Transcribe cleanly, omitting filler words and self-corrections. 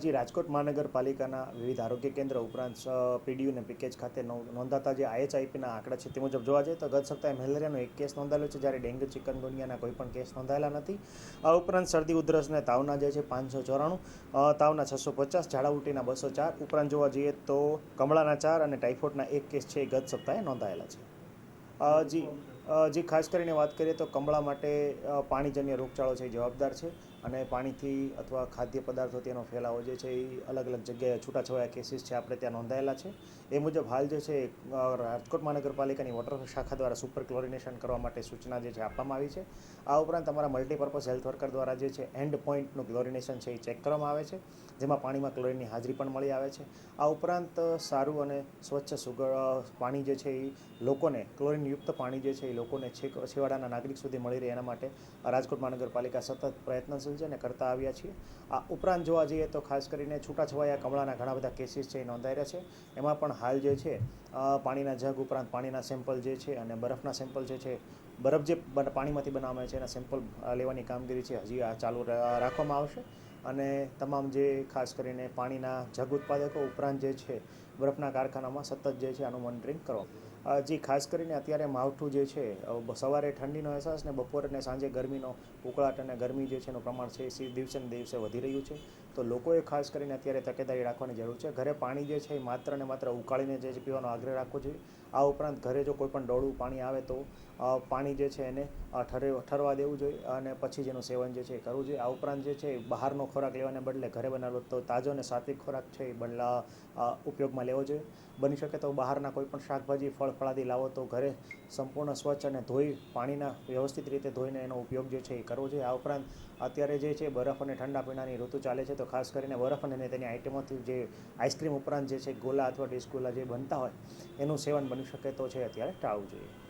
જે રાજકોટ મહાનગરપાલિકાના વિવિધ આરોગ્ય કેન્દ્ર ઉપરાંત પીડીયુ અને પેકેજ ખાતે નોંધાતા જે IHIPના આંકડા છે તે મુજબ જોવા જઈએ તો ગત સપ્તાહે મેલેરિયાનો એક કેસ નોંધાયેલો છે, જ્યારે ડેન્ગ્યુ ચિકનગુનિયાના કોઈ પણ કેસ નોંધાયેલા નથી. આ ઉપરાંત શરદી ઉધરસ અને તાવના જે છે 594, તાવના 650, ઝાડા ઉલટીના 204. ઉપરાંત જોવા જઈએ તો કમળાના 4 અને ટાઇફોઇડના 1 કેસ છે એ ગત સપ્તાહે નોંધાયેલા છે. જી ખાસ કરીને વાત કરીએ તો કમળા માટે પાણીજન્ય રોગચાળો છે એ જવાબદાર છે, અને પાણીથી અથવા ખાદ્ય પદાર્થો તેનો ફેલાવો જે છે એ અલગ અલગ જગ્યાએ છૂટાછવાયા કેસીસ છે આપણે ત્યાં નોંધાયેલા છે. એ મુજબ હાલ જે છે રાજકોટ મહાનગરપાલિકાની વોટર શાખા દ્વારા સુપર ક્લોરિનેશન કરવા માટે સૂચના જે છે આપવામાં આવી છે. આ ઉપરાંત અમારા મલ્ટીપર્પઝ હેલ્થ વર્કર દ્વારા જે છે એન્ડ પોઈન્ટનું ક્લોરિનેશન છે એ ચેક કરવામાં આવે છે, જેમાં પાણીમાં ક્લોરિનની હાજરી પણ મળી આવે છે. આ ઉપરાંત સારું અને સ્વચ્છ પાણી જે છે એ લોકોને, ક્લોરિનયુક્ત પાણી જે છે એ લોકોને છેવાડાના નાગરિક સુધી મળી રહે એના માટે રાજકોટ મહાનગરપાલિકા સતત પ્રયત્નશીલ છે અને કરતા આવ્યા છીએ. આ ઉપરાંત જોવા જઈએ તો ખાસ કરીને છૂટાછવાયા કમળાના ઘણા બધા કેસીસ છે એ નોંધાઈ રહ્યા છે. એમાં પણ હાલ જે છે પાણીના જગ ઉપરાંત પાણીના સેમ્પલ જે છે અને બરફના સેમ્પલ જે છે, બરફ જે પાણીમાંથી બનાવવામાં આવે છે એના સેમ્પલ લેવાની કામગીરી છે હજી આ ચાલુ રાખવામાં આવશે. અને તમામ જે ખાસ કરીને પાણીના જગ ઉત્પાદકો ઉપરાંત જે છે બરફના કારખાનામાં સતત જે છે આનું મોનિટરિંગ કરવામાં. જી ખાસ કરીને અત્યારે માવઠું જે છે, સવારે ઠંડીનો અહેસાસ ને બપોરે અને સાંજે ગરમીનો ઉકળાટ અને ગરમી જે છે એનું પ્રમાણ છે એ દિવસે ને દિવસે વધી રહ્યું છે. તો લોકોએ ખાસ કરીને અત્યારે તકેદારી રાખવાની જરૂર છે. ઘરે પાણી જે છે એ માત્ર ને માત્ર ઉકાળીને જે છે પીવાનો આગ્રહ રાખવો જોઈએ. આ ઉપરાંત ઘરે જો કોઈ પણ ડોળું પાણી આવે તો પાણી જે છે એને ઠરવા દેવું જોઈએ અને પછી જેનું સેવન જે છે એ કરવું જોઈએ. આ ઉપરાંત જે છે બહારનો ખોરાક લેવાને બદલે ઘરે બનાવેલો તો તાજો અને સાત્વિક ખોરાક છે એ ઉપયોગમાં લેવો જોઈએ. બની શકે તો બહારના કોઈ પણ શાકભાજી ફળાદી લાવો તો ઘરે સંપૂર્ણ સ્વચ્છ અને ધોઈ પાણીના વ્યવસ્થિત રીતે ધોઈને એનો ઉપયોગ જે છે એ કરવો જોઈએ. આ ઉપરાંત અત્યારે જે છે બરફ અને ઠંડા પીણાની ઋતુ ચાલે છે, તો ખાસ કરીને બરફ અને તેની આઇટમોથી જે આઈસ્ક્રીમ ઉપરાંત જે છે ગોલા અથવા ડિસ્કોલા જે બનતા હોય એનું સેવન બની શકે તો છે અત્યારે ટાળવું જોઈએ.